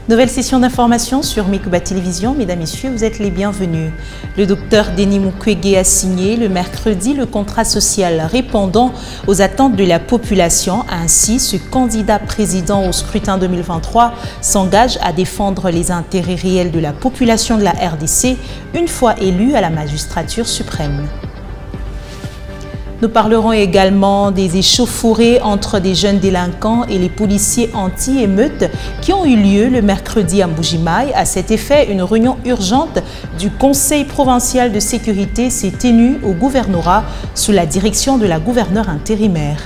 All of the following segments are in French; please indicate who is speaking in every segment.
Speaker 1: Nouvelle session d'information sur Mikuba Télévision. Mesdames, Messieurs, vous êtes les bienvenus. Le docteur Denis Mukwege a signé le mercredi le contrat social répondant aux attentes de la population. Ainsi, ce candidat président au scrutin 2023 s'engage à défendre les intérêts réels de la population de la RDC une fois élu à la magistrature suprême. Nous parlerons également des échauffourées entre des jeunes délinquants et les policiers anti-émeutes qui ont eu lieu le mercredi à Mbujimaï. À cet effet, une réunion urgente du Conseil provincial de sécurité s'est tenue au gouvernorat sous la direction de la gouverneure intérimaire.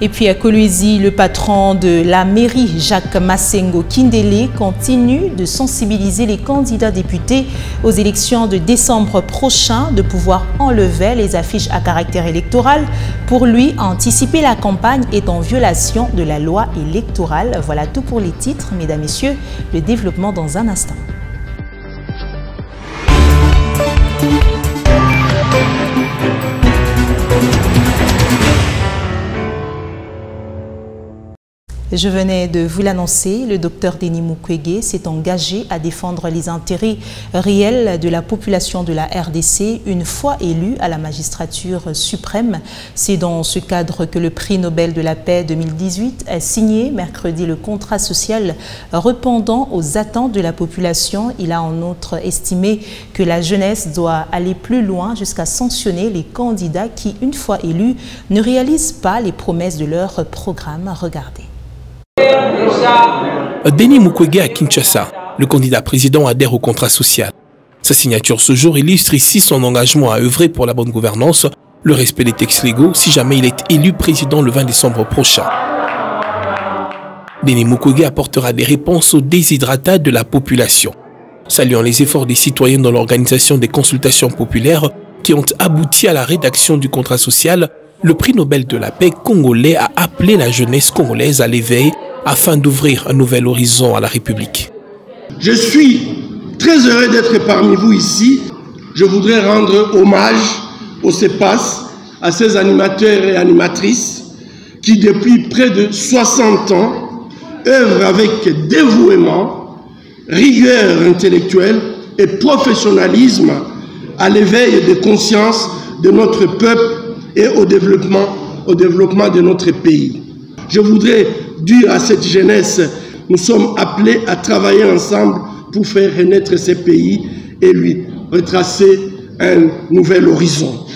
Speaker 1: Et puis à Kolwezi, le patron de la mairie, Jacques Massengo Kindele, continue de sensibiliser les candidats députés aux élections de décembre prochain de pouvoir enlever les affiches à caractère électoral. Pour lui, anticiper la campagne est en violation de la loi électorale. Voilà tout pour les titres, mesdames, messieurs. Le développement dans un instant. Je venais de vous l'annoncer, le docteur Denis Mukwege s'est engagé à défendre les intérêts réels de la population de la RDC une fois élu à la magistrature suprême. C'est dans ce cadre que le prix Nobel de la paix 2018 a signé mercredi le contrat social répondant aux attentes de la population. Il a en outre estimé que la jeunesse doit aller plus loin jusqu'à sanctionner les candidats qui, une fois élus, ne réalisent pas les promesses de leur programme. Regardez.
Speaker 2: Denis Mukwege à Kinshasa, le candidat président adhère au contrat social. Sa signature ce jour illustre ici son engagement à œuvrer pour la bonne gouvernance, le respect des textes légaux si jamais il est élu président le 20 décembre prochain. Denis Mukwege apportera des réponses aux déshydratats de la population, saluant les efforts des citoyens dans l'organisation des consultations populaires qui ont abouti à la rédaction du contrat social. Le prix Nobel de la paix congolais a appelé la jeunesse congolaise à l'éveil afin d'ouvrir un nouvel horizon à la République.
Speaker 3: Je suis très heureux d'être parmi vous ici. Je voudrais rendre hommage au CEPAS, à ces animateurs et animatrices qui depuis près de 60 ans œuvrent avec dévouement, rigueur intellectuelle et professionnalisme à l'éveil des consciences de notre peuple et au développement de notre pays. Je voudrais dire à cette jeunesse, nous sommes appelés à travailler ensemble pour faire renaître ce pays et lui retracer un nouvel horizon.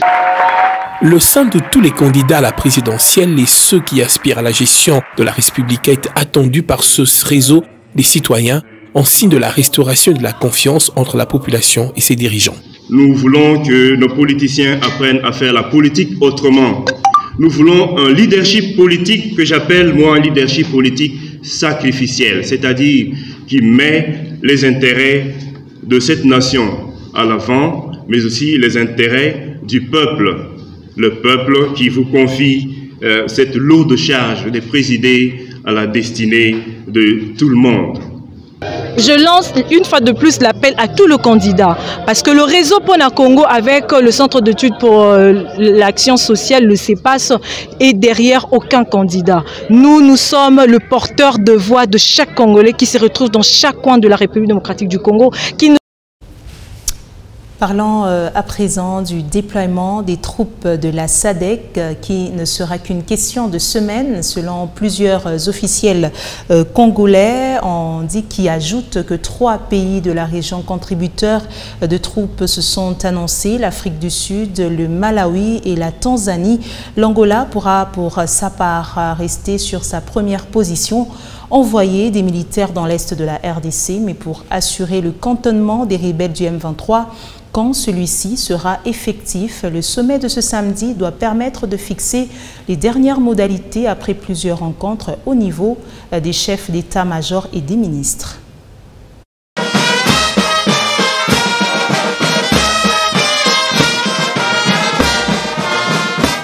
Speaker 2: Le sein de tous les candidats à la présidentielle et ceux qui aspirent à la gestion de la République est attendu par ce réseau des citoyens en signe de la restauration de la confiance entre la population et ses dirigeants.
Speaker 4: Nous voulons que nos politiciens apprennent à faire la politique autrement. Nous voulons un leadership politique que j'appelle, moi, un leadership politique sacrificiel, c'est-à-dire qui met les intérêts de cette nation à l'avant, mais aussi les intérêts du peuple. Le peuple qui vous confie cette lourde charge de présider à la destinée de tout le monde.
Speaker 5: Je lance une fois de plus l'appel à tous les candidats parce que le réseau Pona Congo avec le centre d'études pour l'action sociale, le CEPAS, est derrière aucun candidat. Nous sommes le porteur de voix de chaque Congolais qui se retrouve dans chaque coin de la République démocratique du Congo.
Speaker 1: Parlons à présent du déploiement des troupes de la SADC qui ne sera qu'une question de semaines selon plusieurs officiels congolais. On dit qu'ils ajoutent que 3 pays de la région contributeurs de troupes se sont annoncés, l'Afrique du Sud, le Malawi et la Tanzanie. L'Angola pourra pour sa part rester sur sa première position. Envoyer des militaires dans l'est de la RDC, mais pour assurer le cantonnement des rebelles du M23. Quand celui-ci sera effectif, le sommet de ce samedi doit permettre de fixer les dernières modalités après plusieurs rencontres au niveau des chefs d'état-major et des ministres.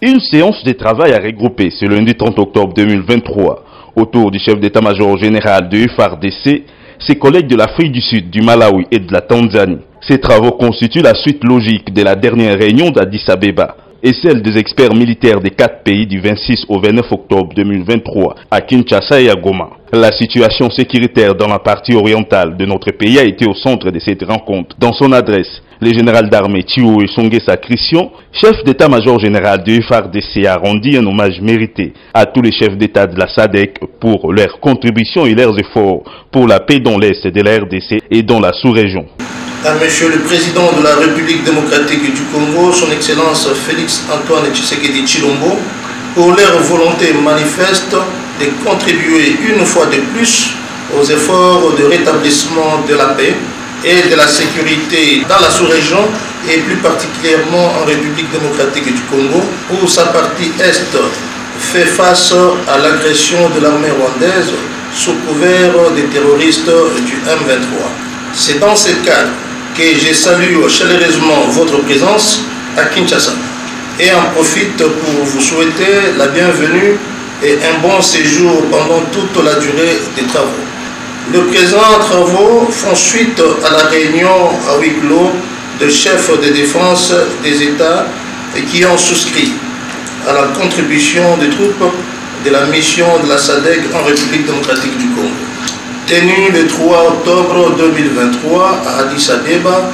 Speaker 6: Une séance de travail à regrouper ce lundi 30 octobre 2023 autour du chef d'état-major général de FARDC, ses collègues de l'Afrique du Sud, du Malawi et de la Tanzanie. Ces travaux constituent la suite logique de la dernière réunion d'Addis Abeba. et celle des experts militaires des 4 pays du 26 au 29 octobre 2023 à Kinshasa et à Goma. La situation sécuritaire dans la partie orientale de notre pays a été au centre de cette rencontre. Dans son adresse, le général d'armée Chiou Songesa Christian, chef d'état-major général de FARDC, a rendu un hommage mérité à tous les chefs d'état de la SADC pour leurs contributions et leurs efforts pour la paix dans l'Est de la RDC et dans la sous-région.
Speaker 7: À Monsieur le Président de la République démocratique du Congo, son Excellence Félix Antoine Tshisekedi Tshilombo, pour leur volonté manifeste de contribuer une fois de plus aux efforts de rétablissement de la paix et de la sécurité dans la sous-région et plus particulièrement en République démocratique du Congo, où sa partie Est fait face à l'agression de l'armée rwandaise sous couvert des terroristes du M23. C'est dans ce cadre que je salue chaleureusement votre présence à Kinshasa et en profite pour vous souhaiter la bienvenue et un bon séjour pendant toute la durée des travaux. Les présents travaux font suite à la réunion à huis clos de chefs de défense des États qui ont souscrit à la contribution des troupes de la mission de la SADC en République démocratique du Congo. Tenu le 3 octobre 2023 à Addis Abeba,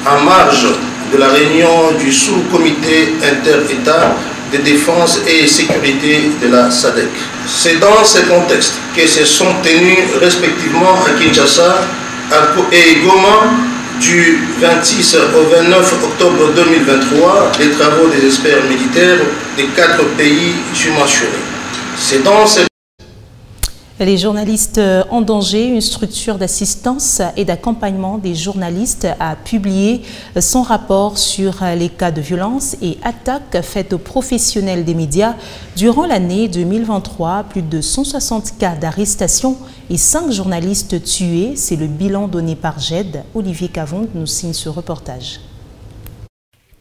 Speaker 7: en marge de la réunion du sous-comité inter-État de défense et sécurité de la SADC. C'est dans ce contexte que se sont tenus respectivement à Kinshasa et Goma du 26 au 29 octobre 2023 les travaux des experts militaires des 4 pays subventionnés. C'est dans ce
Speaker 1: Les journalistes en danger, une structure d'assistance et d'accompagnement des journalistes a publié son rapport sur les cas de violence et attaques faites aux professionnels des médias durant l'année 2023. Plus de 160 cas d'arrestation et 5 journalistes tués. C'est le bilan donné par GED. Olivier Cavon nous signe ce reportage.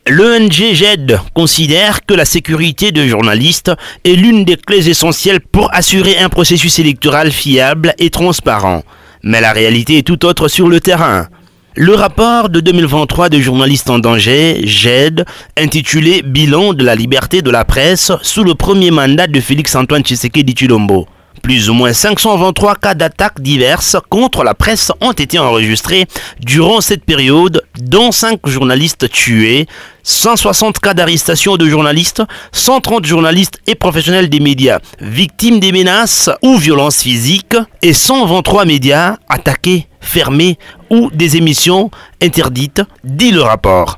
Speaker 8: L'ONG GED considère que la sécurité de journalistes est l'une des clés essentielles pour assurer un processus électoral fiable et transparent. Mais la réalité est tout autre sur le terrain. Le rapport de 2023 de journalistes en danger, GED, intitulé « Bilan de la liberté de la presse sous le premier mandat de Félix-Antoine Tshisekedi Tshilombo ». Plus ou moins 523 cas d'attaques diverses contre la presse ont été enregistrés durant cette période, dont 5 journalistes tués, 160 cas d'arrestation de journalistes, 130 journalistes et professionnels des médias victimes des menaces ou violences physiques et 123 médias attaqués, fermés ou des émissions interdites, dit le rapport.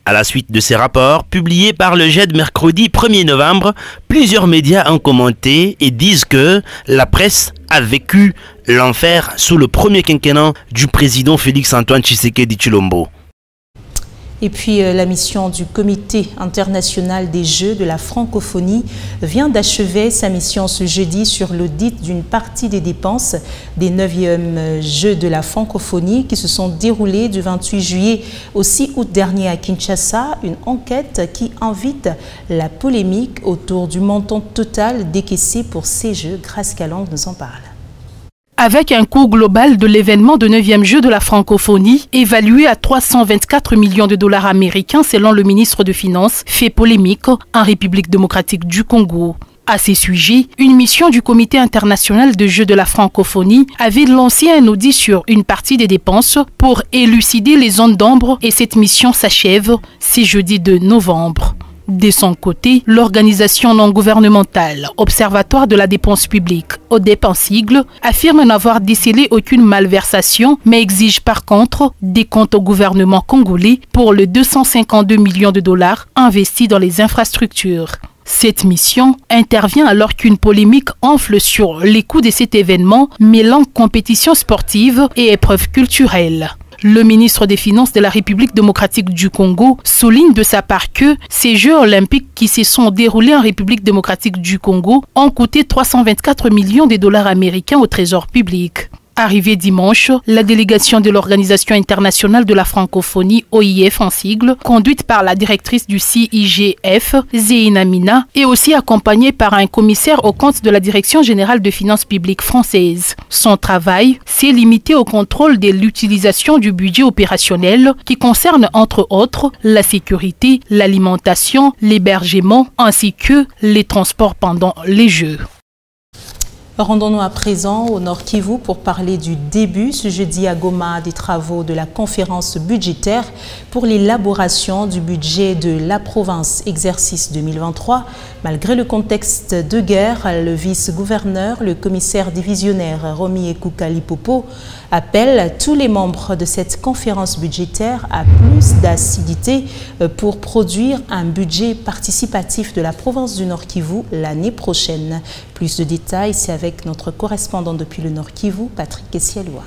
Speaker 8: À la suite de ces rapports, publiés par le GED mercredi 1er novembre, plusieurs médias ont commenté et disent que la presse a vécu l'enfer sous le premier quinquennat du président Félix-Antoine Tshisekedi Tshilombo.
Speaker 1: Et puis la mission du Comité international des Jeux de la francophonie vient d'achever sa mission ce jeudi sur l'audit d'une partie des dépenses des 9e Jeux de la francophonie qui se sont déroulés du 28 juillet au 6 août dernier à Kinshasa. Une enquête qui invite la polémique autour du montant total décaissé pour ces Jeux. Grace Calang nous en parle.
Speaker 9: Avec un coût global de l'événement de 9e Jeux de la francophonie évalué à 324 millions de dollars américains selon le ministre des Finances, fait polémique en République démocratique du Congo. À ces sujets, une mission du Comité international des Jeux de la francophonie avait lancé un audit sur une partie des dépenses pour élucider les zones d'ombre et cette mission s'achève ce jeudi de novembre. De son côté, l'organisation non gouvernementale Observatoire de la dépense publique, ODEP en sigle, affirme n'avoir décelé aucune malversation, mais exige par contre des comptes au gouvernement congolais pour les 252 millions de dollars investis dans les infrastructures. Cette mission intervient alors qu'une polémique enfle sur les coûts de cet événement mêlant compétition sportive et épreuves culturelles. Le ministre des Finances de la République démocratique du Congo souligne de sa part que ces Jeux olympiques qui se sont déroulés en République démocratique du Congo ont coûté 324 millions de dollars américains au trésor public. Arrivée dimanche, la délégation de l'Organisation internationale de la francophonie, OIF en sigle, conduite par la directrice du CIGF, Zéina Mina, est aussi accompagnée par un commissaire aux comptes de la Direction générale de finances publiques française. Son travail s'est limité au contrôle de l'utilisation du budget opérationnel qui concerne entre autres la sécurité, l'alimentation, l'hébergement ainsi que les transports pendant les Jeux.
Speaker 1: Rendons-nous à présent au Nord Kivu pour parler du début ce jeudi à Goma des travaux de la conférence budgétaire pour l'élaboration du budget de la province exercice 2023. Malgré le contexte de guerre, le vice-gouverneur, le commissaire divisionnaire Romi Ekouka-Lipopo appelle tous les membres de cette conférence budgétaire à plus d'acidité pour produire un budget participatif de la province du Nord Kivu l'année prochaine. Plus de détails, c'est avec notre correspondant depuis le Nord Kivu, Patrick Essialoua.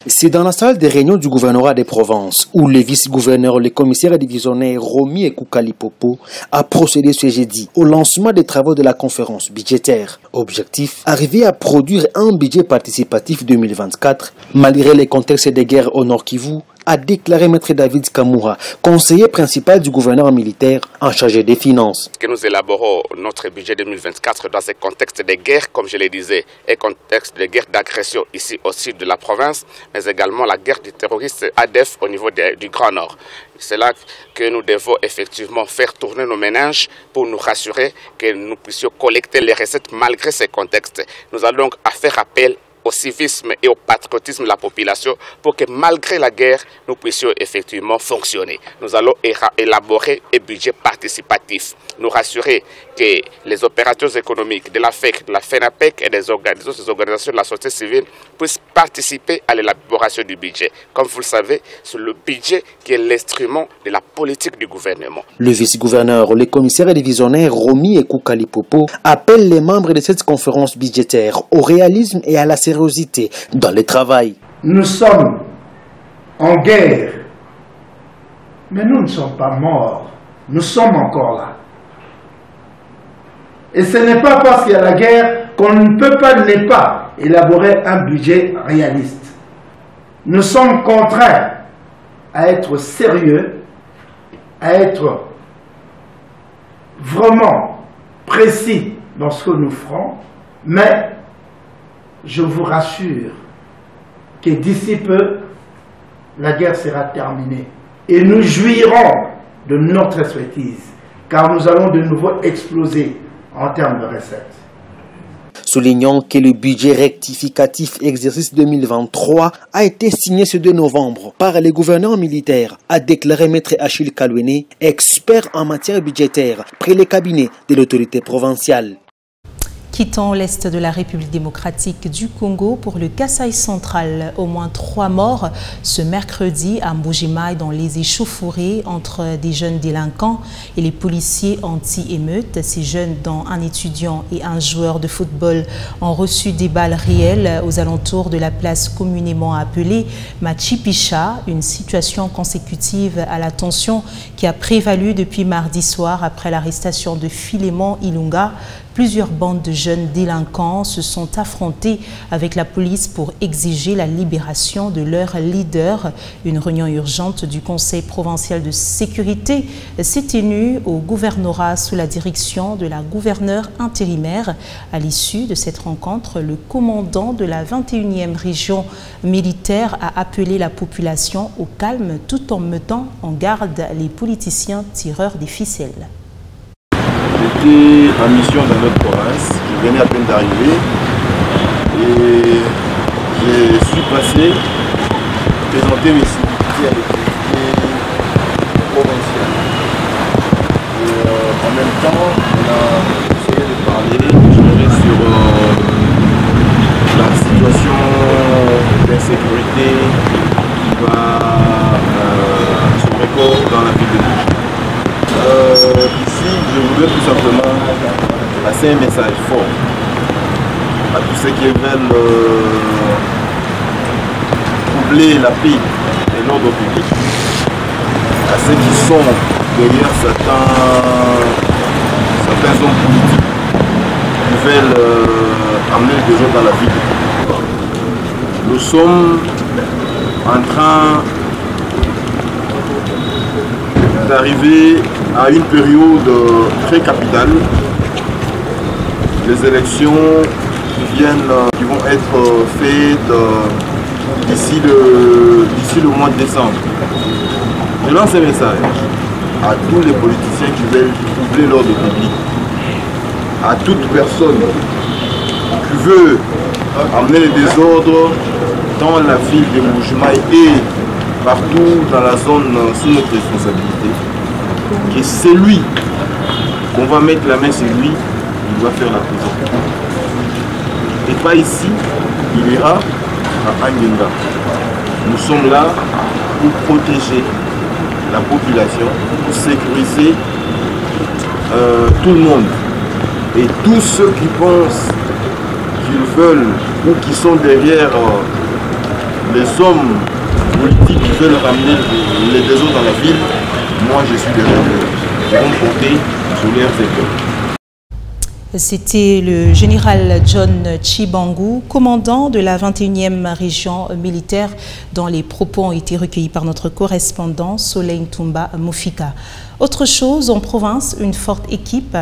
Speaker 10: C'est dans la salle des réunions du gouvernorat des provinces où le vice-gouverneur, le commissaire divisionnaire Romi Ekouka-Lipopo a procédé ce jeudi au lancement des travaux de la conférence budgétaire. Objectif, arriver à produire un budget participatif 2024 malgré les contextes de guerre au Nord Kivu, a déclaré Maître David Kamoura, conseiller principal du gouverneur militaire en charge des finances.
Speaker 11: Que nous élaborons notre budget 2024 dans ce contexte de guerre, comme je le disais, et contexte de guerre d'agression ici au sud de la province, mais également la guerre du terroriste ADF au niveau du Grand Nord. C'est là que nous devons effectivement faire tourner nos ménages pour nous rassurer que nous puissions collecter les recettes malgré ces contextes. Nous allons donc faire appel au civisme et au patriotisme de la population pour que malgré la guerre, nous puissions effectivement fonctionner. Nous allons élaborer un budget participatif, nous rassurer que les opérateurs économiques de la FEC, de la FENAPEC et des autres organisations de la société civile puissent participer à l'élaboration du budget. Comme vous le savez, c'est le budget qui est l'instrument de la politique du gouvernement.
Speaker 10: Le vice-gouverneur, le commissaire divisionnaire Romi Ekouka-Lipopo appelle les membres de cette conférence budgétaire au réalisme et à la sérieuxité dans le travail.
Speaker 12: Nous sommes en guerre, mais nous ne sommes pas morts, nous sommes encore là. Et ce n'est pas parce qu'il y a la guerre qu'on ne peut pas ne pas élaborer un budget réaliste. Nous sommes contraints à être sérieux, à être vraiment précis dans ce que nous ferons, mais je vous rassure que d'ici peu, la guerre sera terminée. Et nous jouirons de notre expertise, car nous allons de nouveau exploser en termes de recettes.
Speaker 10: Soulignant que le budget rectificatif exercice 2023 a été signé ce 2 novembre par les gouverneurs militaires, a déclaré Maître Achille Kalouene, expert en matière budgétaire, près le cabinet de l'autorité provinciale.
Speaker 1: Quittons l'Est de la République démocratique du Congo pour le Kasaï central. Au moins 3 morts ce mercredi à Mbujimai dans les échauffourées entre des jeunes délinquants et les policiers anti-émeutes. Ces jeunes, dont un étudiant et un joueur de football, ont reçu des balles réelles aux alentours de la place communément appelée Machipicha, une situation consécutive à la tension qui a prévalu depuis mardi soir après l'arrestation de Philémon Ilunga. Plusieurs bandes de jeunes délinquants se sont affrontés avec la police pour exiger la libération de leur leader. Une réunion urgente du Conseil provincial de sécurité s'est tenue au gouvernorat sous la direction de la gouverneure intérimaire. À l'issue de cette rencontre, le commandant de la 21e région militaire a appelé la population au calme tout en mettant en garde les politiciens tireurs des ficelles.
Speaker 13: J'étais en mission dans notre province, je venais à peine d'arriver et je suis passé présenter mes civilités à l'autorité provinciale. En même temps, on a essayé de parler, d'échanger sur la situation d'insécurité qui va se récolte dans la ville de Bougie. Ici, je voudrais tout simplement passer un message fort à tous ceux qui veulent troubler la paix et l'ordre public, à ceux qui sont derrière certains hommes politiques qui veulent amener des gens dans la ville. nous sommes en train d'arriver à une période très capitale. Les élections qui vont être faites d'ici le mois de décembre. Je lance un message à tous les politiciens qui veulent troubler l'ordre public, à toute personne qui veut amener le désordre dans la ville de Mbuji-Mayi et partout dans la zone sous notre responsabilité, que c'est lui qu'on va mettre la main sur lui, il doit faire la prison. Et pas ici, il ira à Angenga. Nous sommes là pour protéger la population, pour sécuriser tout le monde. Et tous ceux qui pensent qu'ils veulent ou qui sont derrière les hommes politiques qui veulent ramener les désordres dans la ville, moi je suis derrière eux. Ils vont porter sur leurs épaules.
Speaker 1: C'était le général John Tshibangou, commandant de la 21e région militaire, dont les propos ont été recueillis par notre correspondant Soleil Toumba Moufika. Autre chose, en province, une forte équipe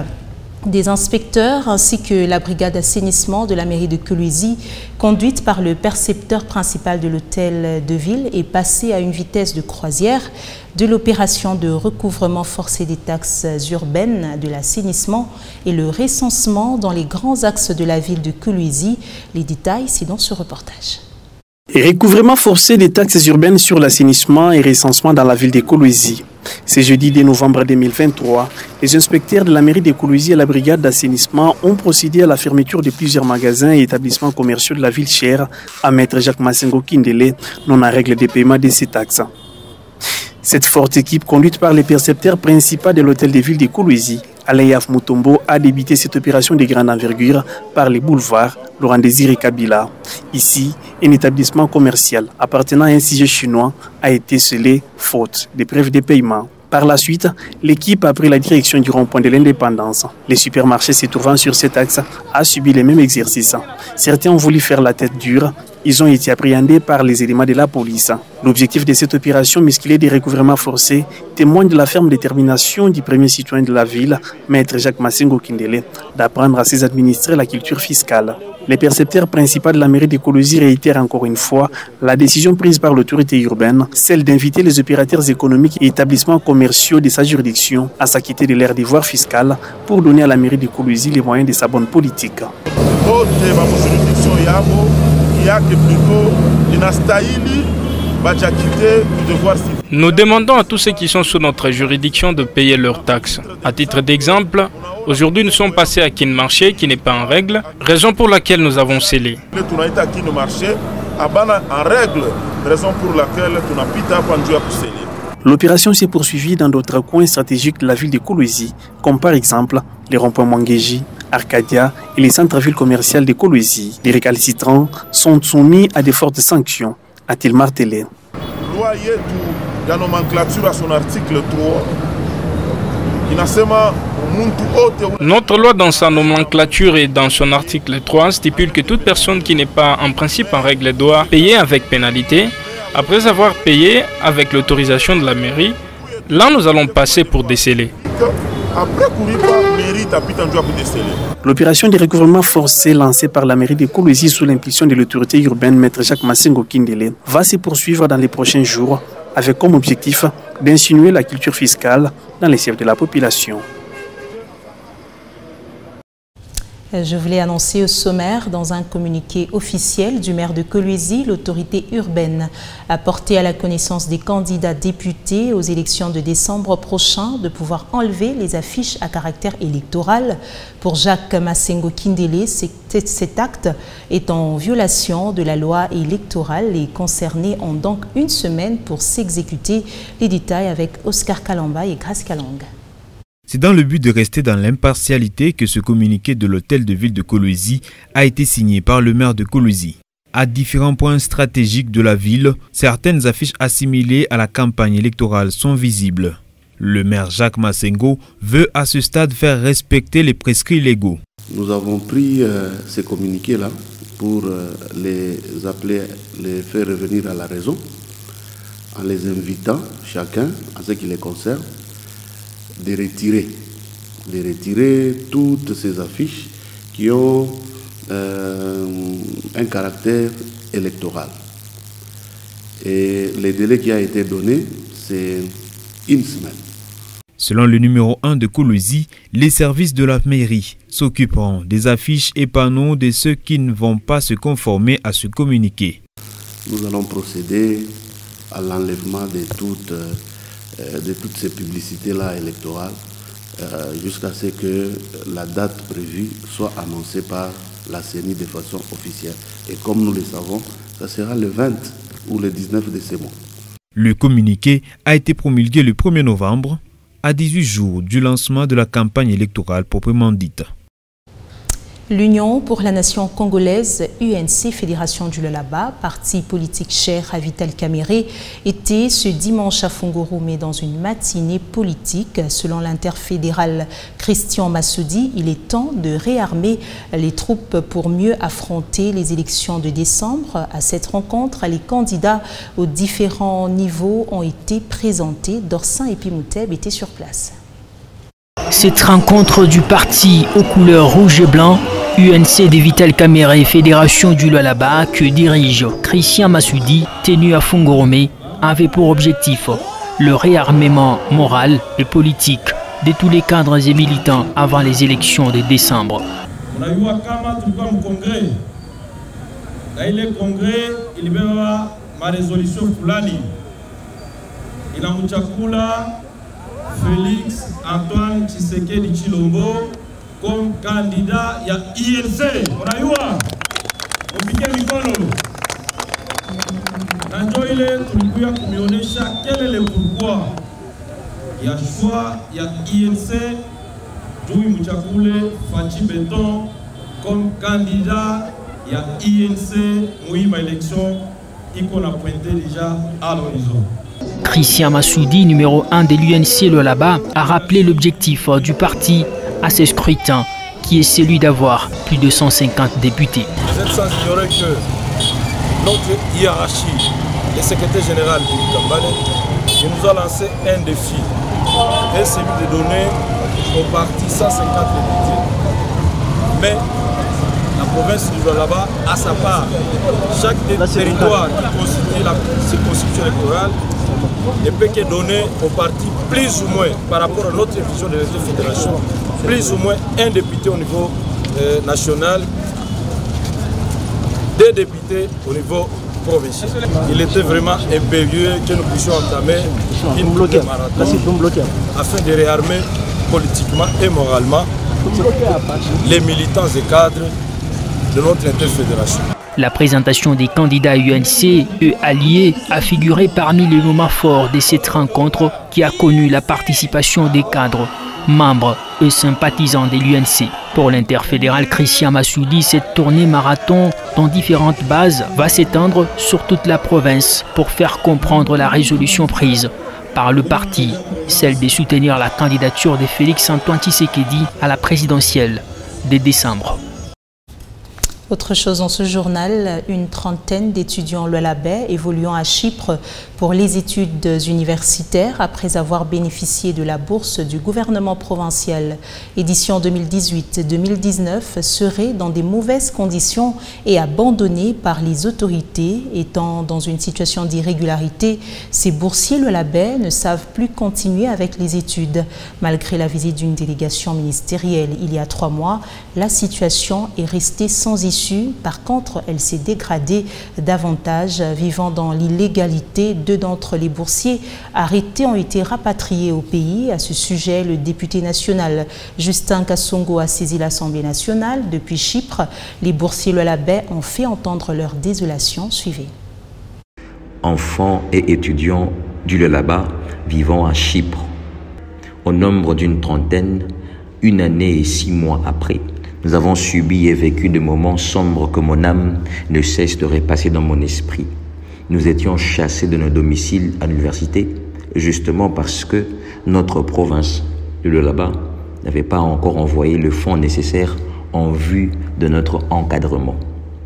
Speaker 1: des inspecteurs ainsi que la brigade d'assainissement de la mairie de Kolwezi, conduite par le percepteur principal de l'hôtel de ville, est passée à une vitesse de croisière de l'opération de recouvrement forcé des taxes urbaines, de l'assainissement et le recensement dans les grands axes de la ville de Kolwezi. Les détails, c'est dans ce reportage.
Speaker 14: Et recouvrement forcé des taxes urbaines sur l'assainissement et recensement dans la ville de Kolwezi. C'est jeudi 2 novembre 2023. Les inspecteurs de la mairie de Kolwezi et la brigade d'assainissement ont procédé à la fermeture de plusieurs magasins et établissements commerciaux de la ville chère à Maître Jacques Masengo Kindele, non à règle de paiement de ces taxes. Cette forte équipe, conduite par les percepteurs principaux de l'hôtel de ville de Kolwezi, Alain Yaf Mutombo, a débuté cette opération de grande envergure par les boulevards Laurent Désiré Kabila. Ici, un établissement commercial appartenant à un sujet chinois a été scellé faute de preuves de paiement. Par la suite, l'équipe a pris la direction du rond-point de l'Indépendance. Les supermarchés se trouvant sur cet axe a subi les mêmes exercices. Certains ont voulu faire la tête dure. Ils ont été appréhendés par les éléments de la police. L'objectif de cette opération musclée de recouvrement forcé témoigne de la ferme détermination du premier citoyen de la ville, Maître Jacques Masengo Kindele, d'apprendre à ses administrés la culture fiscale. Les percepteurs principaux de la mairie de Kolwezi réitèrent encore une fois la décision prise par l'autorité urbaine, celle d'inviter les opérateurs économiques et établissements commerciaux de sa juridiction à s'acquitter de leurs devoirs fiscaux pour donner à la mairie de Kolwezi les moyens de sa bonne politique.
Speaker 15: Nous demandons à tous ceux qui sont sous notre juridiction de payer leurs taxes. À titre d'exemple, aujourd'hui nous sommes passés à Kinmarché qui n'est pas en règle, raison pour laquelle nous avons scellé.
Speaker 14: L'opération s'est poursuivie dans d'autres coins stratégiques de la ville de Kolwezi, comme par exemple les ronds-points Mwangeji, Arcadia et les centres-villes commerciales de Kolwezi. Les récalcitrants sont soumis à de fortes sanctions, a-t-il martelé.
Speaker 16: Loi yetu ya nomenclature à son article 3.
Speaker 15: Notre loi dans sa nomenclature et dans son article 3 stipule que toute personne qui n'est pas en principe en règle doit payer avec pénalité. Après avoir payé avec l'autorisation de la mairie, là nous allons passer pour déceler.
Speaker 14: L'opération de recouvrement forcé lancée par la mairie de Kolwezi sous l'impulsion de l'autorité urbaine Maître Jacques Masengo Kindele va se poursuivre dans les prochains jours avec comme objectif d'insinuer la culture fiscale dans les chefs de la population.
Speaker 1: Je voulais annoncer au sommaire, dans un communiqué officiel du maire de Kolwezi, l'autorité urbaine a porté à la connaissance des candidats députés aux élections de décembre prochain de pouvoir enlever les affiches à caractère électoral. Pour Jacques Masengo Kindele, cet acte est en violation de la loi électorale. Les concernés ont donc une semaine pour s'exécuter. Les détails avec Oscar Kalamba et Grace Kalong.
Speaker 17: C'est dans le but de rester dans l'impartialité que ce communiqué de l'hôtel de ville de Kolwezi a été signé par le maire de Kolwezi. À différents points stratégiques de la ville, certaines affiches assimilées à la campagne électorale sont visibles. Le maire Jacques Masengo veut à ce stade faire respecter les prescrits légaux.
Speaker 18: Nous avons pris ces communiqués-là pour les appeler, les faire revenir à la raison, en les invitant, chacun, à ce qui les concerne, de retirer toutes ces affiches qui ont un caractère électoral. Et le délai qui a été donné, c'est une semaine.
Speaker 17: Selon le numéro 1 de Kolwezi, les services de la mairie s'occuperont des affiches et panneaux de ceux qui ne vont pas se conformer à ce communiqué.
Speaker 18: Nous allons procéder à l'enlèvement de toutes ces publicités-là électorales jusqu'à ce que la date prévue soit annoncée par la CENI de façon officielle. Et comme nous le savons, ça sera le 20 ou le 19 de ce mois.
Speaker 17: Le communiqué a été promulgué le 1er novembre, à 18 jours du lancement de la campagne électorale proprement dite.
Speaker 1: L'Union pour la nation congolaise, UNC, Fédération du Lualaba, parti politique cher à Vital Kamerhe, était ce dimanche à Fongoromé dans une matinée politique. Selon l'interfédéral Christian Massoudi, il est temps de réarmer les troupes pour mieux affronter les élections de décembre. À cette rencontre, les candidats aux différents niveaux ont été présentés. Dorsin et Pimouteb étaient sur place.
Speaker 19: Cette rencontre du parti aux couleurs rouge et blanc, UNC de Vital Kamerhe, Fédération du Lualaba, que dirige Christian Massoudi, tenu à Fongoromé, avait pour objectif le réarmement moral et politique de tous les cadres et militants avant les élections de décembre.
Speaker 20: On a eu à Kama, tout comme congrès. Là, il est congrès, il y a ma résolution Fulani. Il a Mouchakula, Félix Antoine Tshisekedi Tshilombo comme candidat. Il y a INC. On a eu on piqué Mikono. Quand il est tout le communauté, quel est le pourquoi? Il y a choix, il y a INC, Djoui Mouchakule, Fachi Beton comme candidat. Il y a INC, Mouima élection, qu'on a pointé déjà à l'horizon.
Speaker 19: Christian Massoudi, numéro 1 de l'UNC Lualaba, a rappelé l'objectif du parti à ce scrutin, qui est celui d'avoir plus de 150 députés.
Speaker 16: Vous êtes sans ignorer que notre hiérarchie, le secrétaire général du Kambale, il nous a lancé un défi, et celui de donner au parti 150 députés. Mais la province du Lualaba a sa part. Chaque territoire qui constitue la circonscription électorale ne peut que donner au parti plus ou moins, par rapport à notre vision de la fédération, plus ou moins un député au niveau national, 2 députés au niveau provincial. Il était vraiment impérieux que nous puissions entamer une marathon afin de réarmer politiquement et moralement les militants et cadres de notre interfédération.
Speaker 19: La présentation des candidats UNC, eux alliés, a figuré parmi les moments forts de cette rencontre qui a connu la participation des cadres, membres et sympathisants de l'UNC. Pour l'interfédéral Christian Massoudi, cette tournée marathon dans différentes bases va s'étendre sur toute la province pour faire comprendre la résolution prise par le parti, celle de soutenir la candidature de Félix Antoine Tshisekedi à la présidentielle de décembre.
Speaker 1: Autre chose dans ce journal, une trentaine d'étudiants lualabais évoluant à Chypre pour les études universitaires après avoir bénéficié de la bourse du gouvernement provincial. Édition 2018-2019 seraient dans des mauvaises conditions et abandonnés par les autorités. Étant dans une situation d'irrégularité, ces boursiers lualabais ne savent plus continuer avec les études. Malgré la visite d'une délégation ministérielle il y a 3 mois, la situation est restée sans issue. Par contre, elle s'est dégradée davantage. Vivant dans l'illégalité, 2 d'entre les boursiers arrêtés ont été rapatriés au pays. À ce sujet, le député national Justin Kassongo a saisi l'Assemblée nationale. Depuis Chypre, les boursiers lualabais ont fait entendre leur désolation. Suivez.
Speaker 21: Enfants et étudiants du Lualaba vivant à Chypre. Au nombre d'une trentaine, 1 année et 6 mois après, nous avons subi et vécu des moments sombres que mon âme ne cesse de repasser dans mon esprit. Nous étions chassés de nos domiciles à l'université, justement parce que notre province, le Lualaba, n'avait pas encore envoyé le fonds nécessaire en vue de notre encadrement.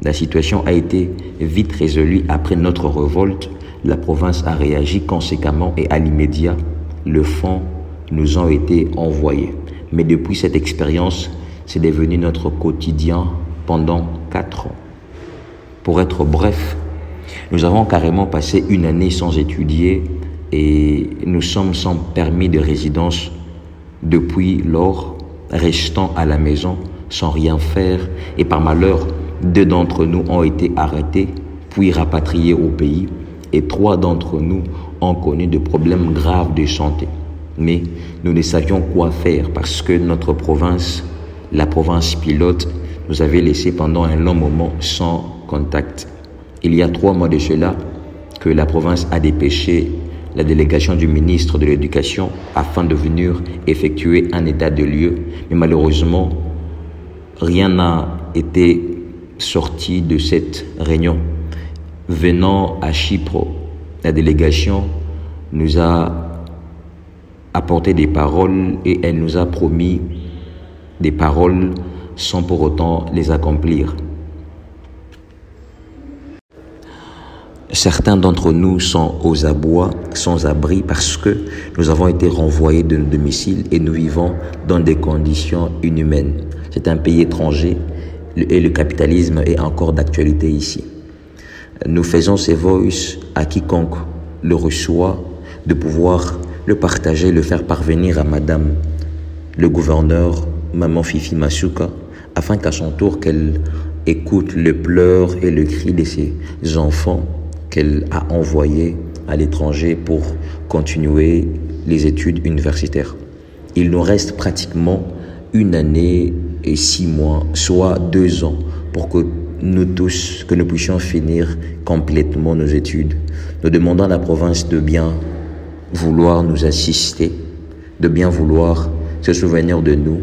Speaker 21: La situation a été vite résolue après notre révolte. La province a réagi conséquemment et à l'immédiat, le fonds nous ont été envoyés. Mais depuis cette expérience, c'est devenu notre quotidien pendant 4 ans. Pour être bref, nous avons carrément passé une année sans étudier et nous sommes sans permis de résidence depuis lors, restant à la maison sans rien faire et par malheur, 2 d'entre nous ont été arrêtés puis rapatriés au pays et 3 d'entre nous ont connu de problèmes graves de santé. Mais nous ne savions quoi faire parce que notre province, la province pilote, nous avait laissé pendant un long moment sans contact. Il y a 3 mois de cela que la province a dépêché la délégation du ministre de l'Éducation afin de venir effectuer un état de lieux. Mais malheureusement, rien n'a été sorti de cette réunion. Venant à Chypre, la délégation nous a apporté des paroles et elle nous a promis des paroles sans pour autant les accomplir. Certains d'entre nous sont aux abois, sans abri, parce que nous avons été renvoyés de nos domiciles et nous vivons dans des conditions inhumaines. C'est un pays étranger et le capitalisme est encore d'actualité ici. Nous faisons ces voices à quiconque le reçoit de pouvoir le partager, le faire parvenir à Madame le gouverneur, Maman Fifi Masuka, afin qu'à son tour qu'elle écoute le pleur et le cri de ses enfants qu'elle a envoyés à l'étranger pour continuer les études universitaires. Il nous reste pratiquement 1 année et 6 mois, soit 2 ans, pour que nous tous, que nous puissions finir complètement nos études. Nous demandons à la province de bien vouloir nous assister, de bien vouloir se souvenir de nous.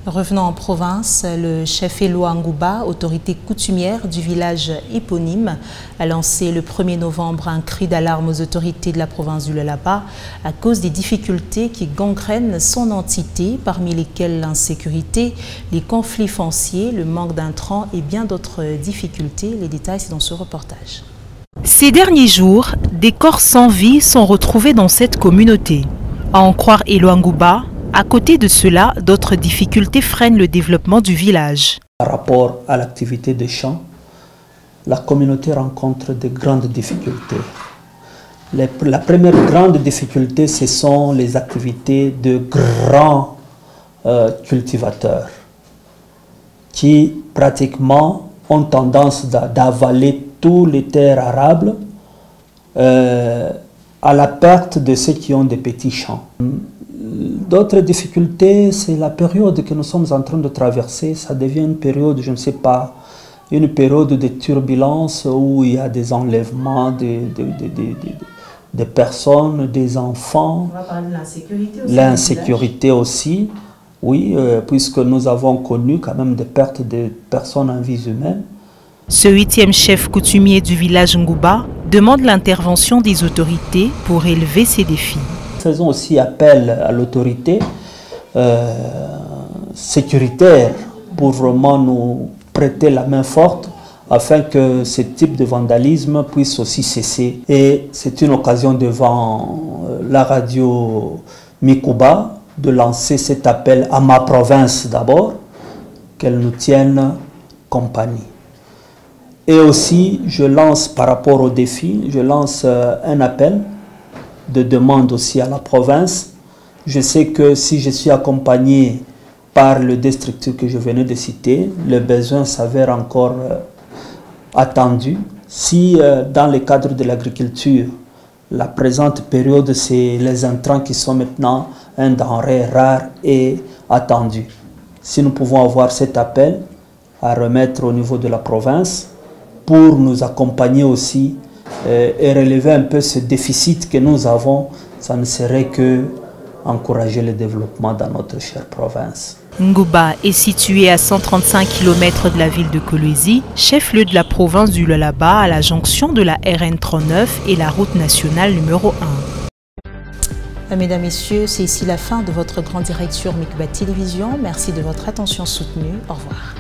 Speaker 1: Revenons en province, le chef Éloi Ngouba, autorité coutumière du village éponyme, a lancé le 1er novembre un cri d'alarme aux autorités de la province du Lualaba à cause des difficultés qui gangrènent son entité, parmi lesquelles l'insécurité, les conflits fonciers, le manque d'intrants et bien d'autres difficultés. Les détails, c'est dans ce reportage.
Speaker 3: Ces derniers jours, des corps sans vie sont retrouvés dans cette communauté. À en croire Éloi Ngouba, à côté de cela, d'autres difficultés freinent le développement du village.
Speaker 22: Par rapport à l'activité des champs, la communauté rencontre de grandes difficultés. La première grande difficulté, ce sont les activités de grands cultivateurs qui pratiquement ont tendance d'avaler tous les terres arables à la perte de ceux qui ont des petits champs. D'autres difficultés, c'est la période que nous sommes en train de traverser. Ça devient une période, je ne sais pas, une période de turbulence où il y a des enlèvements de personnes, des enfants.
Speaker 1: On va parler de l'insécurité aussi.
Speaker 22: L'insécurité aussi, oui, puisque nous avons connu quand même des pertes de personnes en vie humaine.
Speaker 3: Ce 8e chef coutumier du village Ngouba demande l'intervention des autorités pour élever ces défis.
Speaker 22: Faisons aussi appel à l'autorité sécuritaire pour vraiment nous prêter la main forte afin que ce type de vandalisme puisse aussi cesser. Et c'est une occasion devant la radio Mikuba de lancer cet appel à ma province d'abord, qu'elle nous tienne compagnie. Et aussi, je lance par rapport au défi, je lance un appel de demande aussi à la province. Je sais que si je suis accompagné par le district que je venais de citer, le besoin s'avère encore attendu. Si dans le cadre de l'agriculture, la présente période, c'est les intrants qui sont maintenant un denrée rare et attendu. Si nous pouvons avoir cet appel à remettre au niveau de la province pour nous accompagner aussi et relever un peu ce déficit que nous avons, ça ne serait que encourager le développement dans notre chère province.
Speaker 3: Ngouba est situé à 135 km de la ville de Kolwezi, chef-lieu de la province du Lualaba, à la jonction de la RN 39 et la route nationale numéro 1.
Speaker 1: Mesdames, Messieurs, c'est ici la fin de votre grand direct sur Mikuba Télévision. Merci de votre attention soutenue. Au revoir.